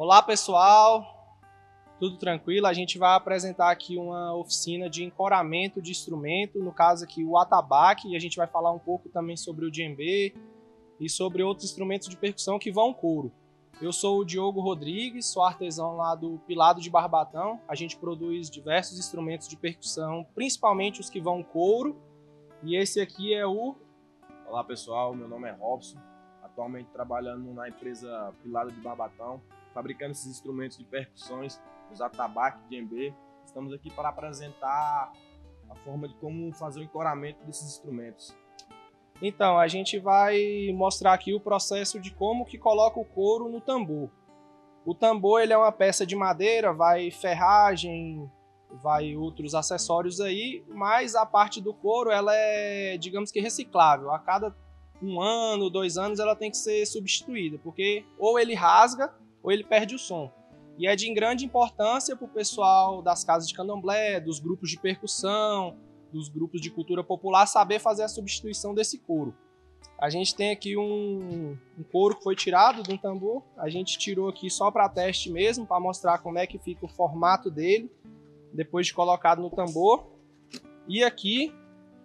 Olá pessoal, tudo tranquilo? A gente vai apresentar aqui uma oficina de encoramento de instrumento, no caso aqui o atabaque, e a gente vai falar um pouco também sobre o djembe e sobre outros instrumentos de percussão que vão couro. Eu sou o Diogo Rodrigues, sou artesão lá do Pilado de Barbatão. A gente produz diversos instrumentos de percussão, principalmente os que vão couro, e esse aqui é o... Olá pessoal, meu nome é Robson, atualmente trabalhando na empresa Pilado de Barbatão, fabricando esses instrumentos de percussões, os atabaque, djembe. Estamos aqui para apresentar a forma de como fazer o encoramento desses instrumentos. Então, a gente vai mostrar aqui o processo de como que coloca o couro no tambor. O tambor ele é uma peça de madeira, vai ferragem, vai outros acessórios aí, mas a parte do couro ela é, digamos que reciclável. A cada 1 ano, 2 anos ela tem que ser substituída, porque ou ele rasga ou ele perde o som. E é de grande importância para o pessoal das casas de candomblé, dos grupos de percussão, dos grupos de cultura popular saber fazer a substituição desse couro. A gente tem aqui um couro que foi tirado de um tambor, a gente tirou aqui só para teste mesmo, para mostrar como é que fica o formato dele, depois de colocado no tambor. E aqui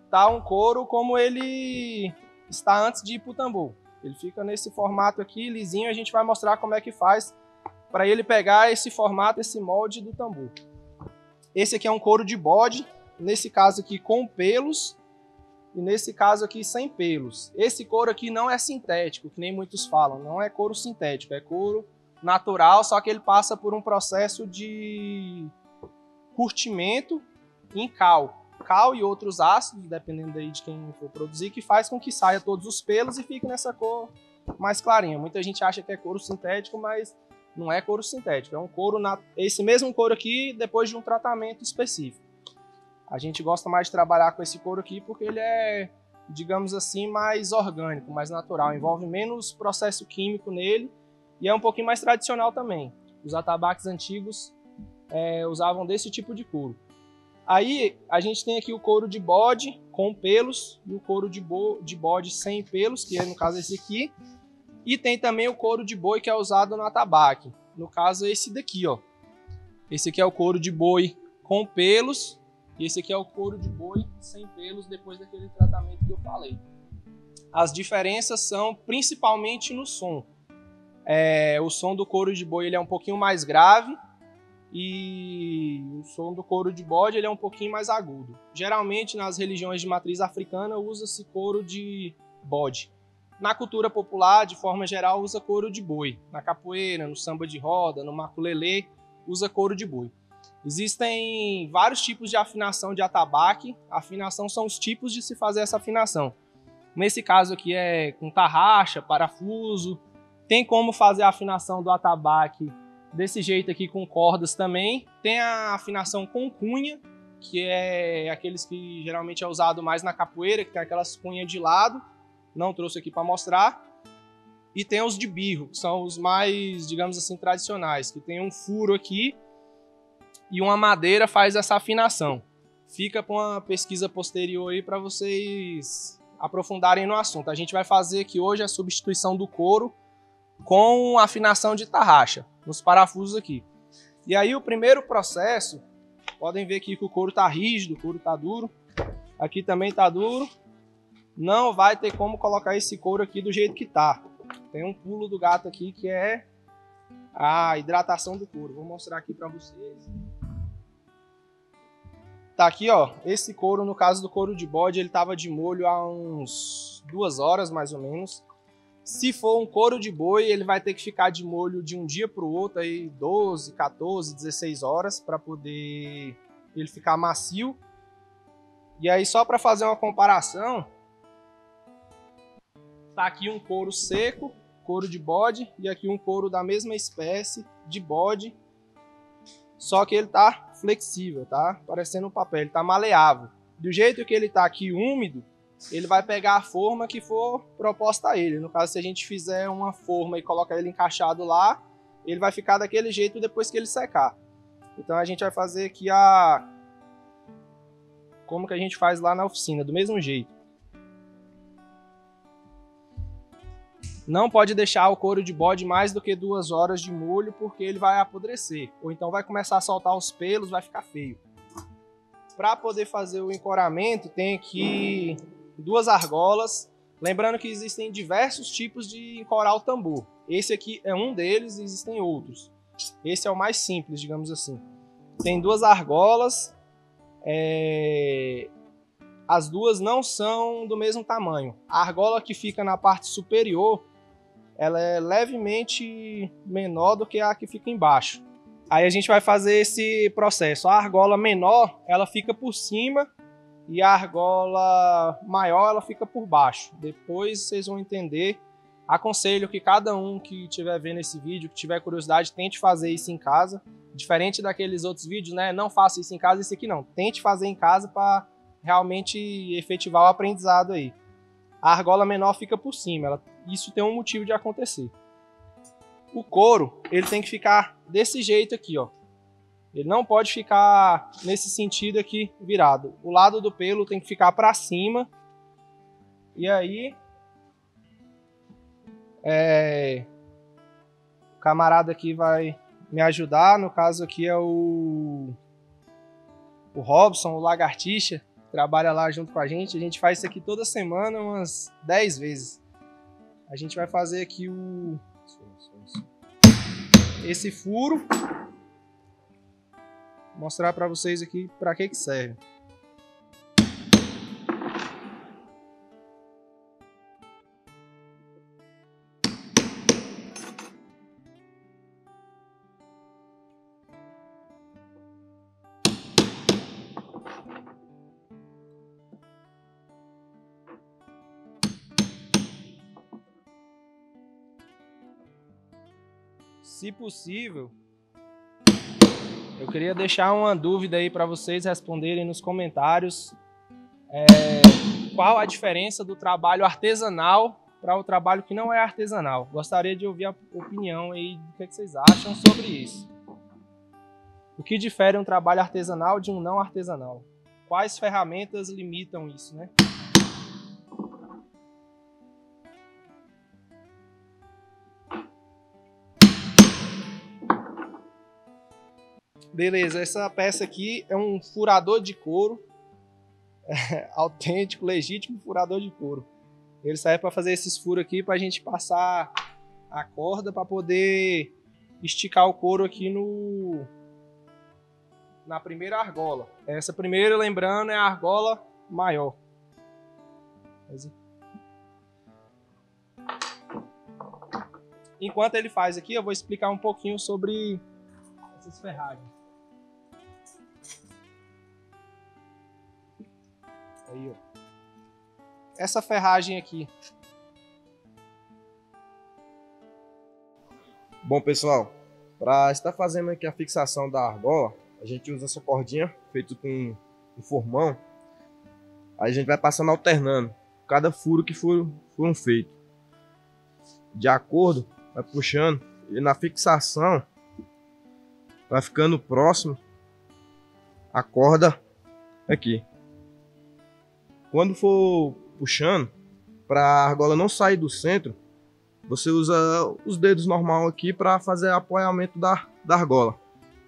está um couro como ele está antes de ir para o tambor. Ele fica nesse formato aqui, lisinho, a gente vai mostrar como é que faz para ele pegar esse formato, esse molde do tambor. Esse aqui é um couro de bode, nesse caso aqui com pelos e nesse caso aqui sem pelos. Esse couro aqui não é sintético, que nem muitos falam, não é couro sintético, é couro natural, só que ele passa por um processo de curtimento em cal e outros ácidos, dependendo aí de quem for produzir, que faz com que saia todos os pelos e fique nessa cor mais clarinha. Muita gente acha que é couro sintético, mas não é couro sintético, é um couro, esse mesmo couro aqui depois de um tratamento específico. A gente gosta mais de trabalhar com esse couro aqui porque ele é, digamos assim, mais orgânico, mais natural, envolve menos processo químico nele e é um pouquinho mais tradicional também. Os atabaques antigos usavam desse tipo de couro. Aí a gente tem aqui o couro de bode com pelos e o couro de bode sem pelos, que é no caso esse aqui. E tem também o couro de boi que é usado no atabaque. No caso esse daqui, ó. Esse aqui é o couro de boi com pelos e esse aqui é o couro de boi sem pelos depois daquele tratamento que eu falei. As diferenças são principalmente no som. O som do couro de boi ele é um pouquinho mais grave. E o som do couro de bode ele é um pouquinho mais agudo. Geralmente nas religiões de matriz africana usa-se couro de bode. Na cultura popular, de forma geral, usa couro de boi. Na capoeira, no samba de roda, no maculelê, usa couro de boi. Existem vários tipos de afinação de atabaque. A afinação são os tipos de se fazer essa afinação. Nesse caso aqui é com tarraxa, parafuso. Tem como fazer a afinação do atabaque desse jeito aqui com cordas também. Tem a afinação com cunha, que é aqueles que geralmente é usado mais na capoeira, que tem aquelas cunhas de lado. Não trouxe aqui para mostrar. E tem os de birro, que são os mais, digamos assim, tradicionais, que tem um furo aqui e uma madeira faz essa afinação. Fica para uma pesquisa posterior aí para vocês aprofundarem no assunto. A gente vai fazer aqui hoje a substituição do couro com afinação de tarraxa nos parafusos aqui. E aí o primeiro processo, podem ver aqui que o couro tá rígido, o couro tá duro. Aqui também tá duro. Não vai ter como colocar esse couro aqui do jeito que tá. Tem um pulo do gato aqui que é a hidratação do couro. Vou mostrar aqui para vocês. Tá aqui, ó, esse couro, no caso do couro de bode, ele tava de molho há uns 2 horas mais ou menos. Se for um couro de boi, ele vai ter que ficar de molho de um dia para o outro, aí 12, 14, 16 horas, para poder ele ficar macio. E aí, só para fazer uma comparação, tá aqui um couro seco, couro de bode, e aqui um couro da mesma espécie de bode, só que ele tá flexível, tá? Parecendo um papel, ele tá maleável. Do jeito que ele tá aqui úmido, ele vai pegar a forma que for proposta a ele. No caso, se a gente fizer uma forma e colocar ele encaixado lá, ele vai ficar daquele jeito depois que ele secar. Então a gente vai fazer aqui como que a gente faz lá na oficina, do mesmo jeito. Não pode deixar o couro de bode mais do que 2 horas de molho, porque ele vai apodrecer. Ou então vai começar a soltar os pelos, vai ficar feio. Para poder fazer o encoramento, tem aqui 2 argolas. Lembrando que existem diversos tipos de encorar o tambor. Esse aqui é um deles, existem outros. Esse é o mais simples, digamos assim. Tem 2 argolas. As duas não são do mesmo tamanho. A argola que fica na parte superior, ela é levemente menor do que a que fica embaixo. Aí a gente vai fazer esse processo. A argola menor, ela fica por cima e a argola maior, ela fica por baixo. Depois vocês vão entender. Aconselho que cada um que estiver vendo esse vídeo, que tiver curiosidade, tente fazer isso em casa. Diferente daqueles outros vídeos, né? Não faça isso em casa, esse aqui não. Tente fazer em casa para realmente efetivar o aprendizado aí. A argola menor fica por cima. Isso tem um motivo de acontecer. O couro, ele tem que ficar desse jeito aqui, ó. Ele não pode ficar nesse sentido aqui virado. O lado do pelo tem que ficar para cima. E aí, o camarada aqui vai me ajudar. No caso aqui é o Robson, o Lagartixa, que trabalha lá junto com a gente. A gente faz isso aqui toda semana, umas 10 vezes. A gente vai fazer aqui esse furo. Vou mostrar para vocês aqui para que serve. Se possível, eu queria deixar uma dúvida aí para vocês responderem nos comentários. Qual a diferença do trabalho artesanal para o trabalho que não é artesanal? Gostaria de ouvir a opinião aí do que vocês acham sobre isso. O que difere um trabalho artesanal de um não artesanal? Quais ferramentas limitam isso, né? Beleza, essa peça aqui é um furador de couro, autêntico, legítimo furador de couro. Ele serve para fazer esses furos aqui para a gente passar a corda para poder esticar o couro aqui na primeira argola. Essa primeira, lembrando, é a argola maior. Enquanto ele faz aqui, eu vou explicar um pouquinho sobre essas ferragens. Aí, ó. Essa ferragem aqui. Bom, pessoal, para estar fazendo aqui a fixação da argola, a gente usa essa cordinha feita com um formão. Aí a gente vai passando alternando cada furo que foram feitos. De acordo, vai puxando e na fixação vai ficando próximo a corda aqui. Quando for puxando, para a argola não sair do centro, você usa os dedos normal aqui para fazer apoiamento da argola.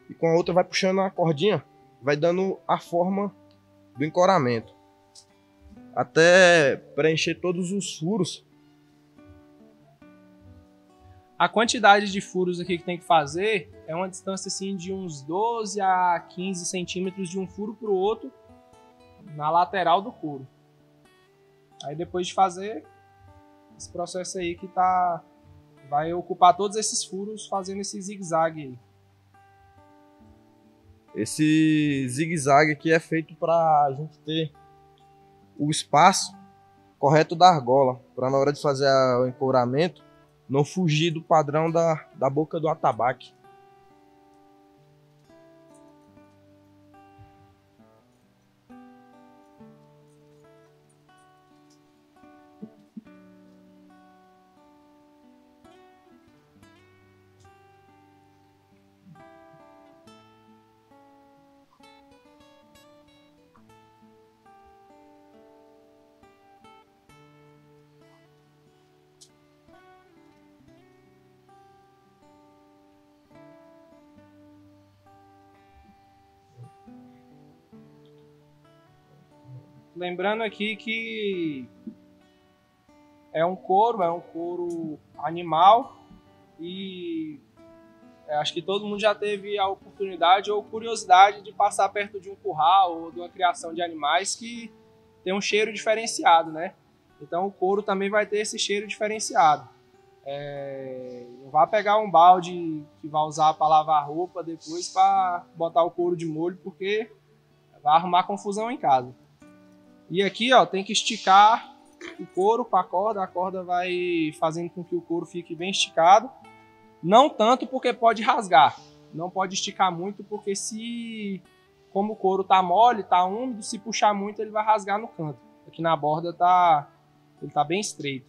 E com a outra vai puxando a cordinha, vai dando a forma do encoramento. Até preencher todos os furos. A quantidade de furos aqui que tem que fazer é uma distância assim, de uns 12 a 15 centímetros de um furo para o outro na lateral do couro. Aí depois de fazer esse processo aí que vai ocupar todos esses furos fazendo esse zigue-zague aí. Esse zigue-zague aqui é feito para a gente ter o espaço correto da argola, para na hora de fazer o encouramento não fugir do padrão da boca do atabaque. lembrando aqui que é um couro animal e acho que todo mundo já teve a oportunidade ou curiosidade de passar perto de um curral ou de uma criação de animais que tem um cheiro diferenciado, né? Então o couro também vai ter esse cheiro diferenciado. Não vá pegar um balde que vai usar para lavar roupa depois para botar o couro de molho, porque vai arrumar confusão em casa. E aqui, ó, tem que esticar o couro com a corda vai fazendo com que o couro fique bem esticado. Não tanto porque pode rasgar, não pode esticar muito, porque como o couro tá mole, tá úmido, se puxar muito ele vai rasgar no canto. Aqui na borda ele tá bem estreito.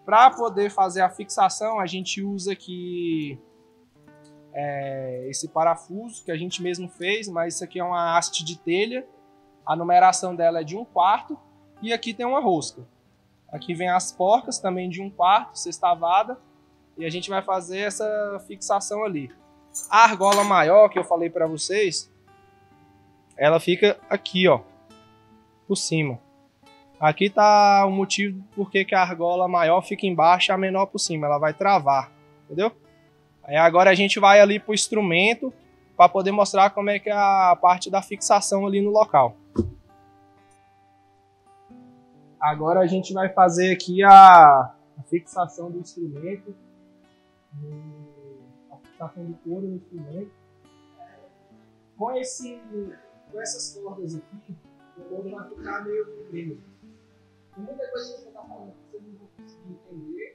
Para poder fazer a fixação, a gente usa aqui esse parafuso que a gente mesmo fez, mas isso aqui é uma haste de telha. A numeração dela é de 1/4 e aqui tem uma rosca. Aqui vem as porcas também de 1/4, sextavada, e a gente vai fazer essa fixação ali. A argola maior que eu falei para vocês, ela fica aqui, ó, por cima. Aqui está o motivo por que a argola maior fica embaixo e a menor por cima. Ela vai travar, entendeu? Aí agora a gente vai ali para o instrumento para poder mostrar como é que é a parte da fixação ali no local. Agora a gente vai fazer aqui a fixação do instrumento, a fixação do couro no instrumento. Com essas cordas aqui, o couro vai ficar meio vermelho. Tem muita coisa que você está falando que você não vai conseguir entender,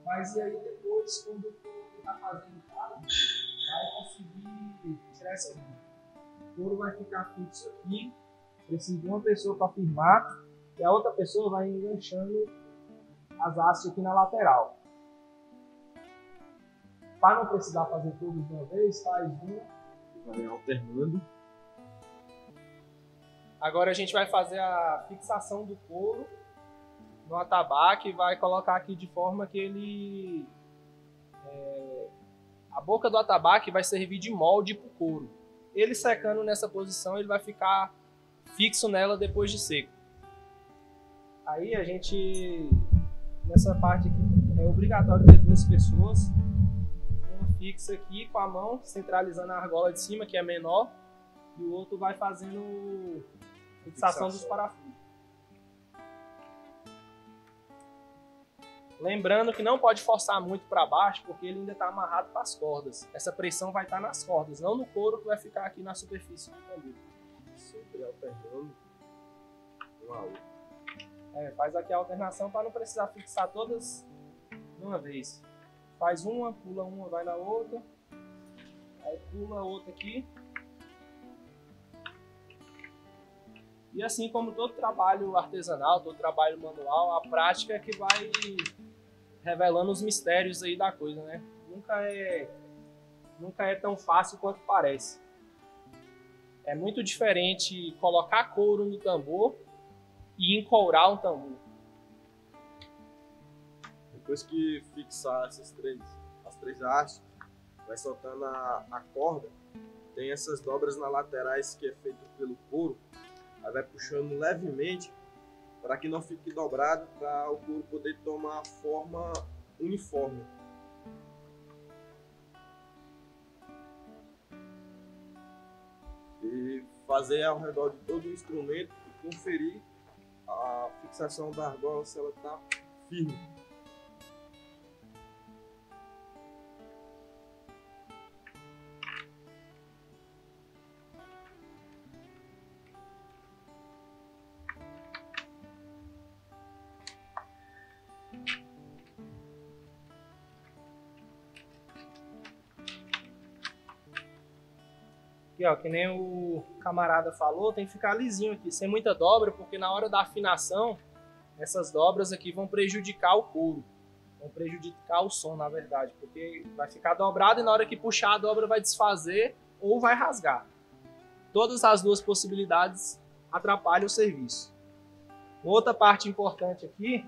mas e aí depois, quando você está fazendo o cara, vai conseguir tirar essa linha. O couro vai ficar fixo aqui, precisa de uma pessoa para firmar, e a outra pessoa vai enganchando as hastes aqui na lateral. Para não precisar fazer tudo de uma vez, faz uma, vai alternando. Agora a gente vai fazer a fixação do couro no atabaque e vai colocar aqui de forma que a boca do atabaque vai servir de molde para o couro. Ele secando nessa posição, ele vai ficar fixo nela depois de seco. Aí a gente, nessa parte aqui, é obrigatório ter 2 pessoas. Uma fixa aqui com a mão, centralizando a argola de cima, que é menor, e o outro vai fazendo fixação dos parafusos. Lembrando que não pode forçar muito para baixo, porque ele ainda está amarrado para as cordas. Essa pressão vai estar nas cordas, não no couro que vai ficar aqui na superfície do tambor. Sempre alternando uma a outra. Faz aqui a alternação para não precisar fixar todas de uma vez. Faz uma, pula uma, vai na outra. Aí pula outra aqui. E assim como todo trabalho artesanal, todo trabalho manual, a prática é que vai revelando os mistérios aí da coisa, né? Nunca é tão fácil quanto parece. É muito diferente colocar couro no tambor e encourar um tambor. Depois que fixar as 3 hastes, vai soltando a corda. Tem essas dobras nas laterais que é feito pelo couro. Aí vai puxando levemente para que não fique dobrado, para o couro poder tomar forma uniforme. E fazer ao redor de todo o instrumento e conferir a fixação da argola, se ela está firme. Aqui, ó, que nem o camarada falou, tem que ficar lisinho aqui, sem muita dobra, porque na hora da afinação, essas dobras aqui vão prejudicar o couro. Vão prejudicar o som, na verdade, porque vai ficar dobrado e na hora que puxar a dobra vai desfazer ou vai rasgar. Todas as 2 possibilidades atrapalham o serviço. Outra parte importante aqui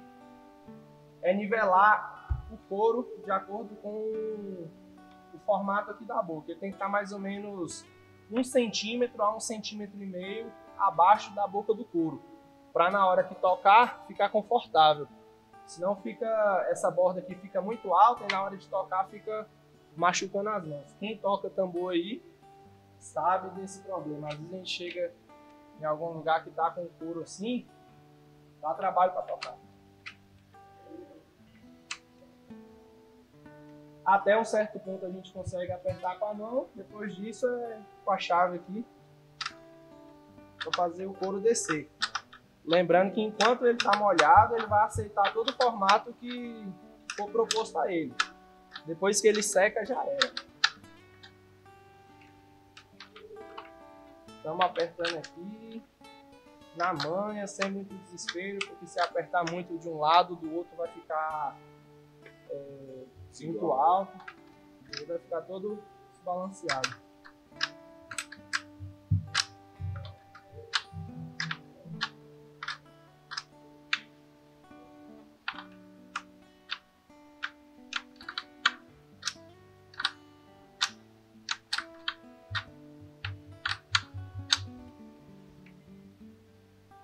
é nivelar o couro de acordo com o formato aqui da boca. Ele tem que estar mais ou menos 1 centímetro a 1,5 centímetros abaixo da boca do couro. para na hora que tocar ficar confortável. Senão fica, essa borda aqui fica muito alta e na hora de tocar fica machucando as mãos. Quem toca tambor aí sabe desse problema. Às vezes a gente chega em algum lugar que tá com o couro assim, dá trabalho para tocar. Até um certo ponto a gente consegue apertar com a mão, depois disso é com a chave aqui para fazer o couro descer. Lembrando que enquanto ele está molhado, ele vai aceitar todo o formato que for proposto a ele. Depois que ele seca, já era. Estamos apertando aqui, na manha, sem muito desespero, porque se apertar muito de um lado, do outro vai ficar muito alto, e vai ficar todo desbalanceado.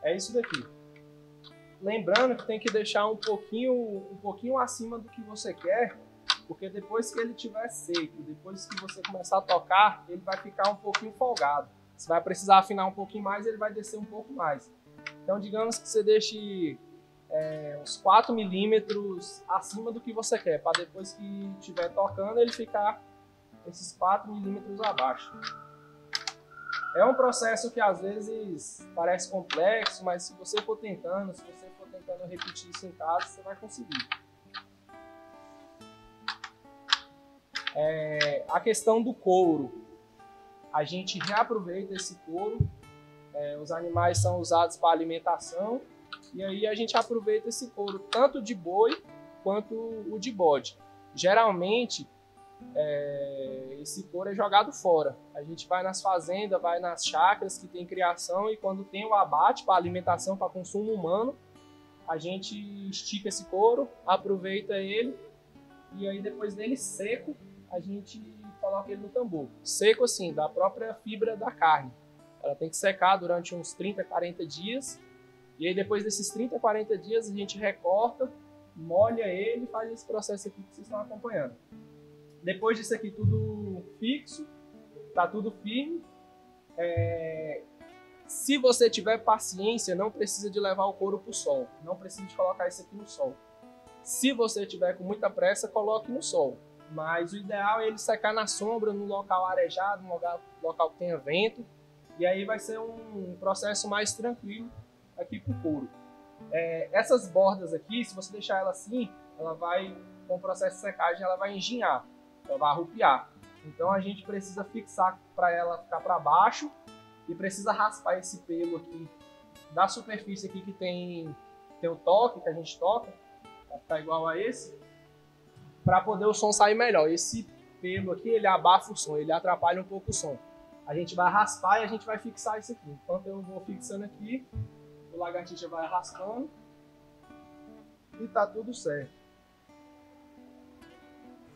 É isso daqui. Lembrando que tem que deixar um pouquinho acima do que você quer, porque depois que ele estiver seco, depois que você começar a tocar, ele vai ficar um pouquinho folgado. Você vai precisar afinar um pouquinho mais, ele vai descer um pouco mais. Então, digamos que você deixe uns 4 milímetros acima do que você quer, para depois que estiver tocando, ele ficar esses 4 milímetros abaixo. É um processo que às vezes parece complexo, mas se você for tentando repetir isso em casa, você vai conseguir. A questão do couro. A gente reaproveita esse couro. Os animais são usados para alimentação. E aí a gente aproveita esse couro, tanto de boi quanto o de bode. Geralmente, esse couro é jogado fora. A gente vai nas fazendas, vai nas chácaras que tem criação e quando tem o abate para alimentação, para consumo humano, a gente estica esse couro, aproveita ele e aí depois dele seco, a gente coloca ele no tambor. Seco assim, da própria fibra da carne. Ela tem que secar durante uns 30, 40 dias e aí depois desses 30, 40 dias a gente recorta, molha ele e faz esse processo aqui que vocês estão acompanhando. Depois disso aqui tudo fixo, tá tudo firme. Se você tiver paciência, não precisa de levar o couro para o sol. Não precisa de colocar isso aqui no sol. Se você tiver com muita pressa, coloque no sol. Mas o ideal é ele secar na sombra, no local arejado, no local que tenha vento. E aí vai ser um processo mais tranquilo aqui para o couro. Essas bordas aqui, se você deixar ela assim, ela vai, com o processo de secagem, ela vai enginhar. Ela vai arrupiar. Então a gente precisa fixar para ela ficar para baixo e precisa raspar esse pelo aqui da superfície aqui que tem o toque que a gente toca, para ficar igual a esse, para poder o som sair melhor. Esse pelo aqui ele abafa o som, ele atrapalha um pouco o som. A gente vai raspar e a gente vai fixar isso aqui. Enquanto eu vou fixando aqui, o lagartixa vai raspando e tá tudo certo.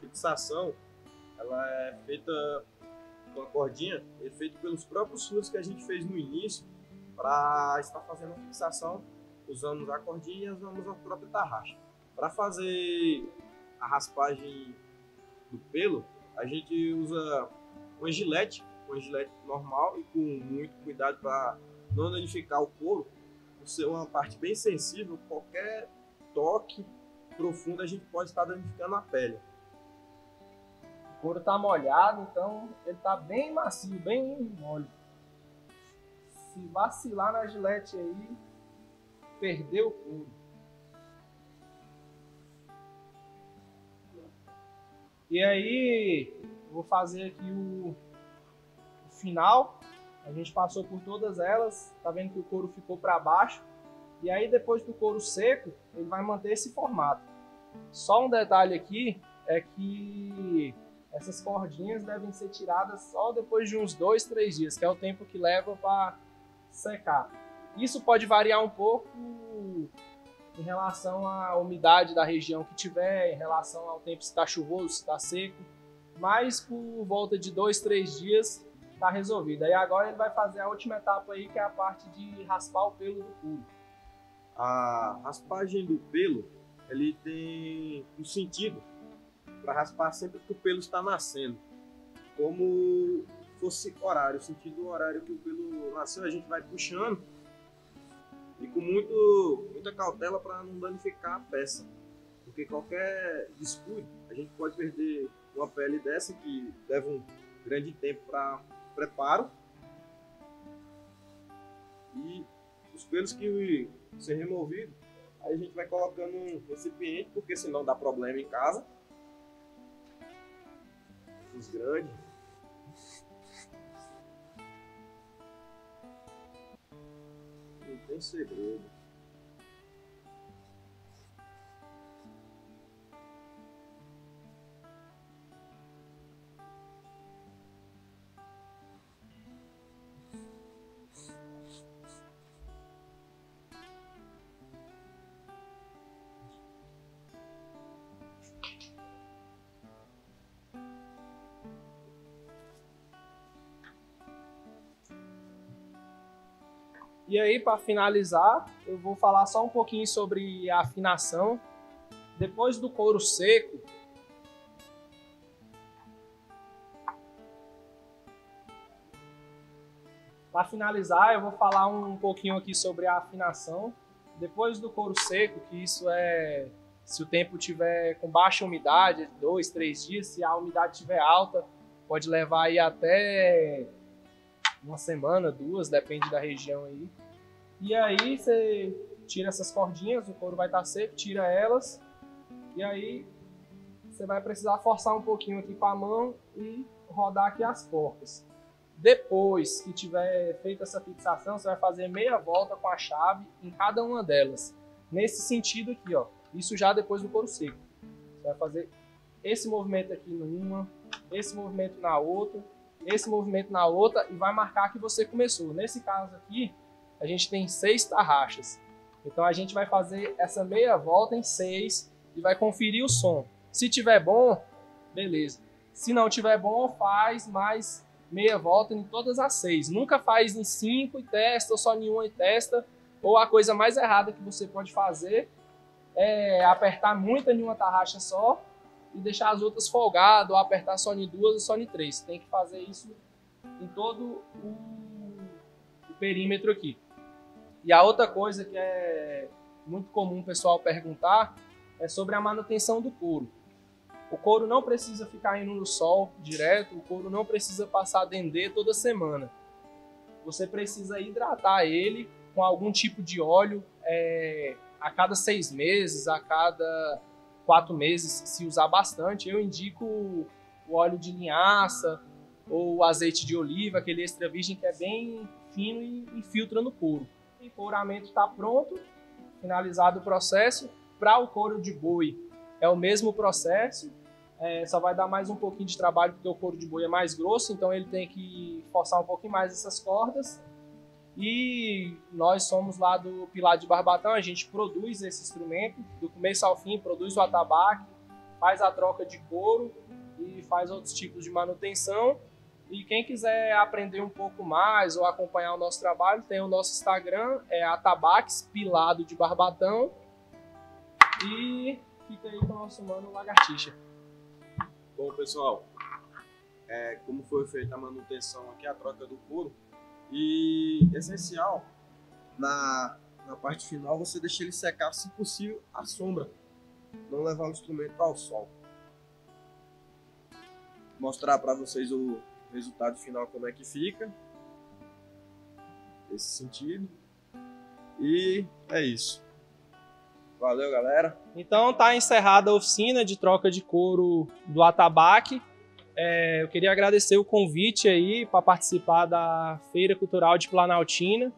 Fixação, ela é feita com a cordinha, é feita pelos próprios furos que a gente fez no início para estar fazendo a fixação. Usamos a cordinha e usamos a própria tarraxa. Para fazer a raspagem do pelo, a gente usa uma gilete normal e com muito cuidado para não danificar o couro. Por ser uma parte bem sensível, qualquer toque profundo a gente pode estar danificando a pele. O couro tá molhado, então ele tá bem macio, bem mole. Se vacilar na gilete aí, perdeu o couro. E aí, vou fazer aqui o final. A gente passou por todas elas, tá vendo que o couro ficou para baixo. E aí depois do couro seco, ele vai manter esse formato. Só um detalhe aqui é que essas cordinhas devem ser tiradas só depois de uns 2, 3 dias, que é o tempo que leva para secar. Isso pode variar um pouco em relação à umidade da região que tiver, em relação ao tempo se está chuvoso, se está seco, mas por volta de 2, 3 dias está resolvido. Aí agora ele vai fazer a última etapa aí, que é a parte de raspar o pelo do couro. A raspagem do pelo, ele tem um sentido para raspar sempre que o pelo está nascendo, como fosse horário, o sentido horário que o pelo nasceu, a gente vai puxando e com muita cautela para não danificar a peça, porque qualquer descuido a gente pode perder uma pele dessa que leva um grande tempo para preparo, e os pelos que ser removidos, aí a gente vai colocando um recipiente, porque senão dá problema em casa. Os grandes. Não tem segredo. E aí, para finalizar, eu vou falar só um pouquinho sobre a afinação. Depois do couro seco, para finalizar, eu vou falar um pouquinho aqui sobre a afinação. Depois do couro seco, que isso é se o tempo tiver com baixa umidade, 2, 3 dias, se a umidade estiver alta, pode levar aí até uma semana, 2, depende da região aí. E aí você tira essas cordinhas, o couro vai estar seco, tira elas. E aí você vai precisar forçar um pouquinho aqui com a mão e rodar aqui as porcas. Depois que tiver feito essa fixação, você vai fazer meia volta com a chave em cada uma delas. Nesse sentido aqui, ó. Isso já depois do couro seco. Você vai fazer esse movimento aqui numa, esse movimento na outra, esse movimento na outra e vai marcar que você começou. Nesse caso aqui, a gente tem 6 tarraxas. Então a gente vai fazer essa meia volta em 6 e vai conferir o som. Se tiver bom, beleza. Se não tiver bom, faz mais meia volta em todas as 6. Nunca faz em 5 e testa, ou só em 1 e testa. Ou a coisa mais errada que você pode fazer é apertar muito em uma tarraxa só e deixar as outras folgadas, ou apertar só em 2 ou só em 3. Você tem que fazer isso em todo o perímetro aqui. E a outra coisa que é muito comum o pessoal perguntar é sobre a manutenção do couro. O couro não precisa ficar indo no sol direto, o couro não precisa passar dendê toda semana. Você precisa hidratar ele com algum tipo de óleo a cada 6 meses, a cada 4 meses, se usar bastante. Eu indico o óleo de linhaça ou o azeite de oliva, aquele extra virgem que é bem fino e filtra no couro. O couramento está pronto, finalizado o processo. Para o couro de boi é o mesmo processo, só vai dar mais um pouquinho de trabalho porque o couro de boi é mais grosso, então ele tem que forçar um pouquinho mais essas cordas. E nós somos lá do Pilar de Barbatão, a gente produz esse instrumento do começo ao fim, produz o atabaque, faz a troca de couro e faz outros tipos de manutenção. E quem quiser aprender um pouco mais ou acompanhar o nosso trabalho, tem o nosso Instagram, Atabaques Pilado de Barbatão. E fica aí com o nosso mano Lagartixa. Bom, pessoal, como foi feita a manutenção aqui, a troca do couro, e essencial, na parte final, você deixa ele secar, se possível, à sombra, não levar o instrumento ao sol. Mostrar para vocês o resultado final, como é que fica, nesse sentido, e é isso. Valeu, galera. Então tá encerrada a oficina de troca de couro do atabaque. Eu queria agradecer o convite aí para participar da Feira Cultural de Planaltina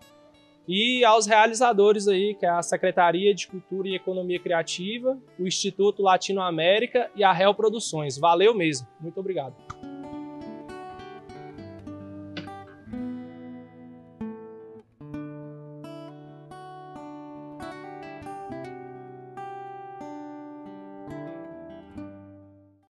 e aos realizadores aí, que é a Secretaria de Cultura e Economia Criativa, o Instituto Latino-América e a Real Produções. Valeu mesmo. Muito obrigado.